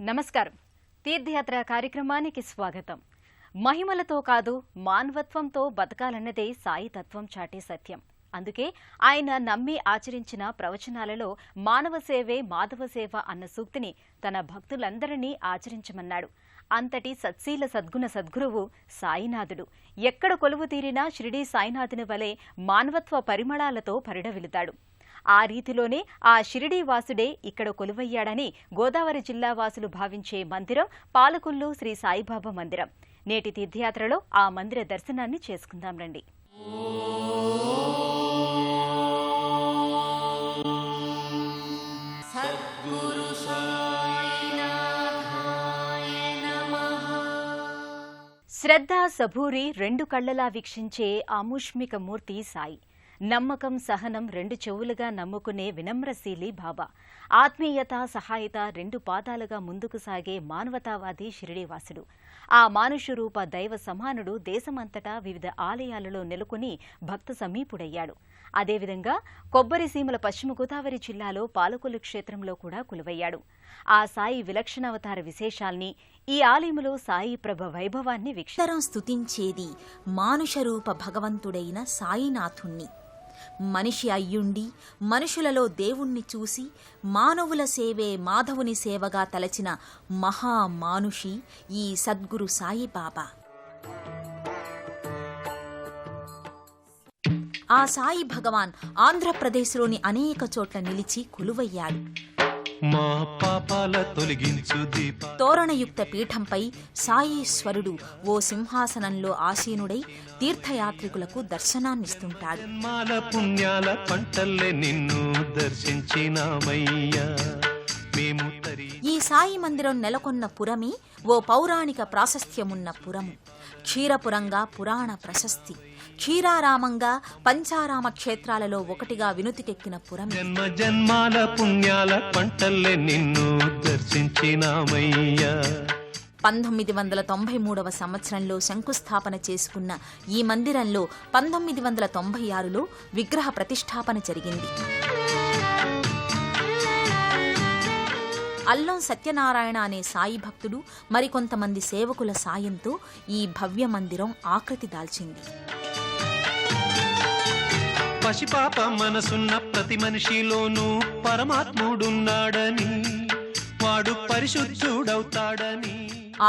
నమస్కారం. తీర్థయాత్ర కార్యక్రమానికి స్వాగతం. మహిమలతో కాదు మానవత్వంతో బతకాలన్నదే సాయి తత్వం చాటే సత్యం. అందుకే ఆయన నమ్మి ఆచరించిన ప్రవచనాలలో మానవ సేవే మాధవ సేవ అన్న సూక్తిని తన భక్తులందరినీ ఆచరించమన్నాడు. అంతటి సత్శీల సద్గుణ సద్గురువు సాయినాథుడు. ఎక్కడ కొలువు తీరినా షిరిడీ సాయినాథుని వలె మానవత్వ పరిమళాలతో పరిఢవిల్లుతాడు. ఆ రీతిలోనే ఆ షిరిడీ వాసుడే ఇక్కడ కొలువయ్యాడని గోదావరి జిల్లా వాసులు భావించే మందిరం పాలకొల్లు శ్రీ సాయిబాబా మందిరం. నేటి తీర్థయాత్రలో ఆ మందిర దర్శనాన్ని చేసుకుందాం రండి. శ్రద్ధ సబూరి రెండు కళ్లలా వీక్షించే ఆముష్మిక మూర్తి సాయి. నమ్మకం సహనం రెండు చెవులుగా నమ్ముకునే వినమ్రశీలి బాబా. ఆత్మీయత సహాయత రెండు పాదాలుగా ముందుకు సాగే మానవతావాది షిరిడీవాసుడు. ఆ మానుష రూప దైవ సమానుడు దేశమంతటా వివిధ ఆలయాలలో నెలకొని భక్త సమీపుడయ్యాడు. అదేవిధంగా కొబ్బరిసీమల పశ్చిమ గోదావరి జిల్లాలో పాలకొల్లు క్షేత్రంలో కూడా కొలువయ్యాడు. ఆ సాయి విలక్షణావతార విశేషాల్ని, ఈ ఆలయంలో సాయి ప్రభ వైభవాన్ని వీక్షించడం స్తుతించేది మానుష రూప భగవంతుడైన సాయినాథుణ్ణి. మనిషి అయ్యుండి మనుషులలో దేవుణ్ణి చూసి మానవుల సేవే మాధవుని సేవగా తలచిన మహామానుషి ఈ సద్గురు సాయిబాబా. ఆ సాయి భగవాన్ ఆంధ్రప్రదేశ్లోని అనేక చోట్ల నిలిచి కొలువయ్యాడు. మా పాపాల తొలగించు దీప తోరణయుక్త పీఠంపై సాయీశ్వరుడు ఓ సింహాసనంలో ఆసీనుడై తీర్థయాత్రికులకు దర్శనాన్నిస్తుంటాడు. మాల పుణ్యాల పంటల్లే నిన్ను దర్శించినామయ్యా. ఈ సాయి మందిరం నెలకొన్న పురమే ఓ పౌరాణిక ప్రాశస్త్యమున్న పురము. క్షీరపురంగా పురాణ ప్రశస్తి, క్షీరారామంగా పంచారామ క్షేత్రాలలో ఒకటిగా వినుతికెక్కిన పురం. జన్మ జన్మాల పుణ్యాల పంటల్లే నిన్ను దర్శించినామయ్యా. 1993వ సంవత్సరంలో శంకుస్థాపన చేసుకున్న ఈ మందిరంలో 1996లో విగ్రహ ప్రతిష్టాపన జరిగింది. అల్లం సత్యనారాయణ అనే సాయి భక్తుడు మరికొంతమంది సేవకుల సాయంతో ఈ భవ్య మందిరం ఆకృతి దాల్చింది. పసిపాప మనసున్న ప్రతి మనిషిలోనూ పరమాత్ముడున్నాడని, వాడు పరిశుద్ధుడవుతాడని.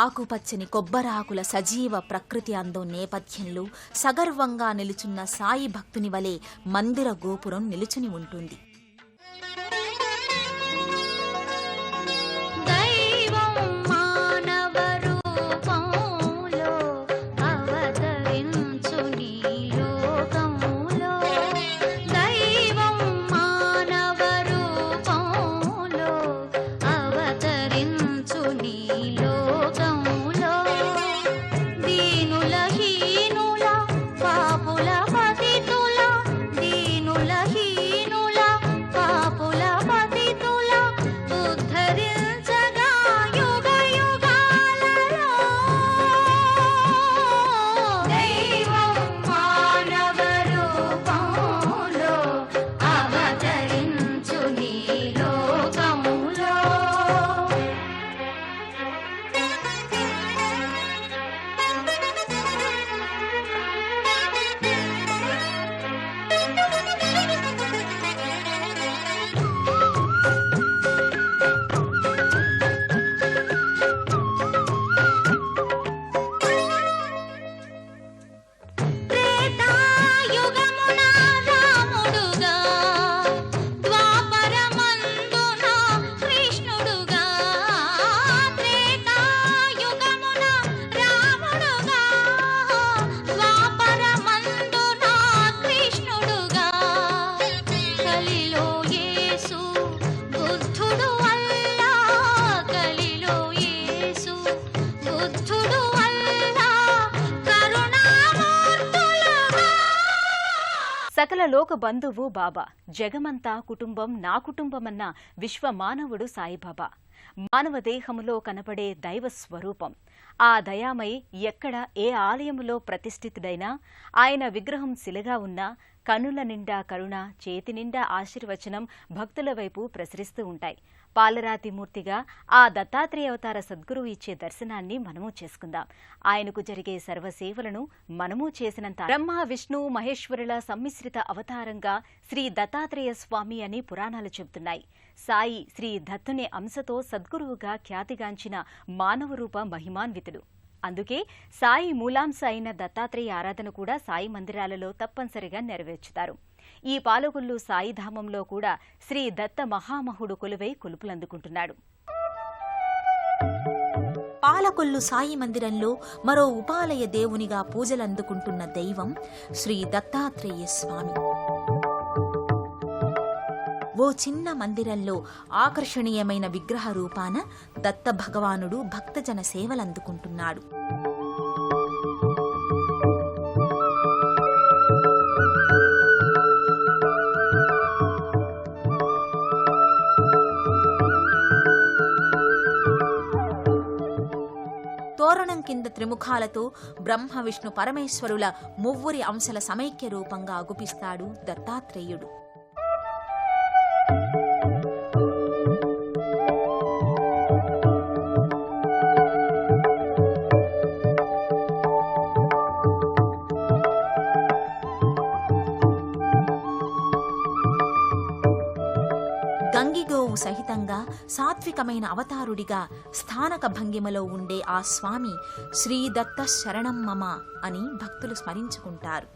ఆకుపచ్చని కొబ్బరాకుల సజీవ ప్రకృతి అందం నేపథ్యంలో సగర్వంగా నిలుచున్న సాయి భక్తుని వలె మందిర గోపురం నిలుచుని ఉంటుంది. సకల లోక బంధువు బాబా. జగమంతా కుటుంబం నా కుటుంబమన్న విశ్వమానవుడు సాయిబాబా. మానవ దేహములో కనపడే దైవ స్వరూపం. ఆ దయామై ఎక్కడ ఏ ఆలయములో ప్రతిష్ఠితుడైనా, ఆయన విగ్రహం శిలగా ఉన్నా, కన్నుల నిండా కరుణ, చేతి నిండా ఆశీర్వచనం భక్తుల వైపు ప్రసరిస్తూ ఉంటాయి. పాలరాతి మూర్తిగా ఆ దత్తాత్రేయ అవతార సద్గురువు ఇచ్చే దర్శనాన్ని మనము చేసుకుందాం. ఆయనకు జరిగే సర్వసేవలను మనము చేసినంత బ్రహ్మ, విష్ణు, మహేశ్వరుల సమ్మిశ్రిత అవతారంగా శ్రీ దత్తాత్రేయ స్వామి అని పురాణాలు చెబుతున్నాయి. సాయి శ్రీ దత్తుని అంశతో సద్గురువుగా ఖ్యాతిగాంచిన మానవరూప మహిమాన్వితుడు. అందుకే సాయి మూలాంశ అయిన దత్తాత్రేయ ఆరాధన కూడా సాయి మందిరాలలో తప్పనిసరిగా నెరవేర్చుతారు. ఈ పాలకొల్లు సాయిధామంలో కూడా శ్రీ దత్త మహామహుడు కొలువై కొలుపులందుకుంటున్నాడు. పాలకొల్లు సాయి మందిరంలో మరో ఉపాలయ దేవునిగా పూజలందుకుంటున్న దైవం శ్రీ దత్తాత్రేయ స్వామి. ఓ చిన్న మందిరంలో ఆకర్షణీయమైన విగ్రహ రూపాన దత్త భగవానుడు భక్తజన సేవలందుకుంటున్నాడు. తోరణం కింద త్రిముఖాలతో బ్రహ్మ, విష్ణు, పరమేశ్వరుల మువ్వురి అంశల సమైక్య రూపంగా అగుపిస్తాడు దత్తాత్రేయుడు. గంగిగోవు సహితంగా సాత్వికమైన అవతారుడిగా స్థానక భంగిమలో ఉండే ఆ స్వామి శ్రీదత్త శరణం మమ అని భక్తులు స్మరించుకుంటారు.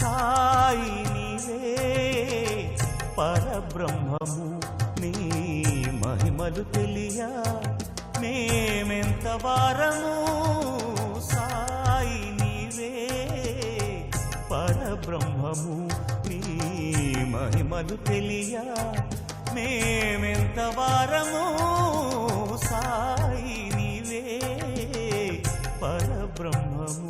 సాయి నీవే పరబ్రహ్మము, నీ మహిమలు తెలియ మేమెంత వారము. సాయి నీవే పరబ్రహ్మము, నీ మహిమలు తెలియ మేమెంత వారము. సాయి నీవే పరబ్రహ్మము.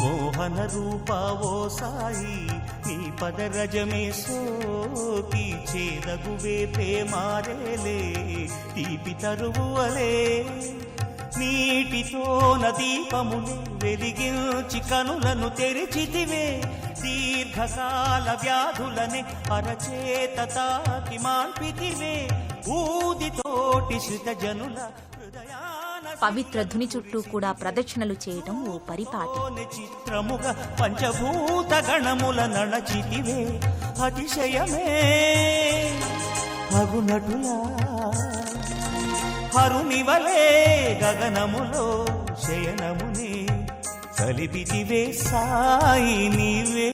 మోహన రూపా ఓ సాయి, నీ పదరజమే సోకి చేదగువే ప్రేమారేలే తీపి తరువులే. నీటితో నదీపములే వెలిగించి కనులను తెరిచితివే. దీర్ఘకాల వ్యాధులనే అరచేత తాకి మాన్పితివే. ఊదితోటి శృత జనుల పవిత్ర ధుని చుట్టూ కూడా ప్రదక్షిణలు చేయటం ఓ పరిపాటి. చిత్రముగా పంచభూత గణముల నడచితివే. అతిశయమే అగునటులా హరునివలే గగనములో శయనముని కలిపితివే. సాయి నీవే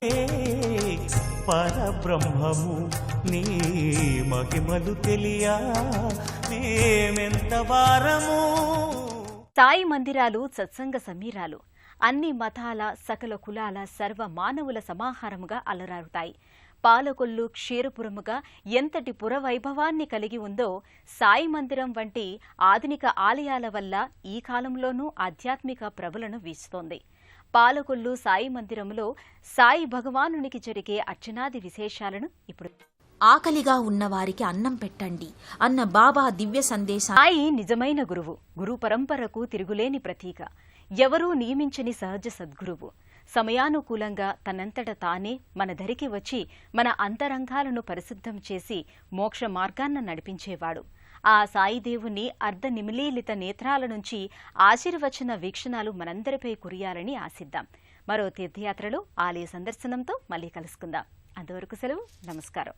పరబ్రహ్మము, నీ మహిమలు తెలియ మేమెంత వారము. సాయి మందిరాలు సత్సంగ సమీరాలు అన్ని మతాల, సకల కులాల, సర్వ మానవుల సమాహారముగా అలరారుతాయి. పాలకొల్లు క్షీరపురముగా ఎంతటి పురవైభవాన్ని కలిగి ఉందో సాయి మందిరం వంటి ఆధునిక ఆలయాల వల్ల ఈ కాలంలోనూ ఆధ్యాత్మిక ప్రబలను వీస్తోంది. పాలకొల్లు సాయి మందిరంలో సాయి భగవానునికి జరిగే అర్చనాది విశేషాలను ఇప్పుడు ఆకలిగా ఉన్నవారికి అన్నం పెట్టండి అన్న బాబా దివ్య సందేశం. సాయి నిజమైన గురువు, గురు పరంపరకు తిరుగులేని ప్రతీక, ఎవరూ నియమించని సహజ సద్గురువు. సమయానుకూలంగా తనంతట తానే మన దరికి వచ్చి మన అంతరంగాలను పరిశుద్ధం చేసి మోక్ష మార్గాన్న నడిపించేవాడు. ఆ సాయిదేవుని అర్ధ నిమిలీలిత నేత్రాల నుంచి ఆశీర్వచన వీక్షణాలు మనందరిపై కురియాలని ఆశిద్దాం. మరో తీర్థయాత్రలు ఆలయ సందర్శనంతో మళ్ళీ కలుసుకుందాం. అంతవరకు సెలవు. నమస్కారం.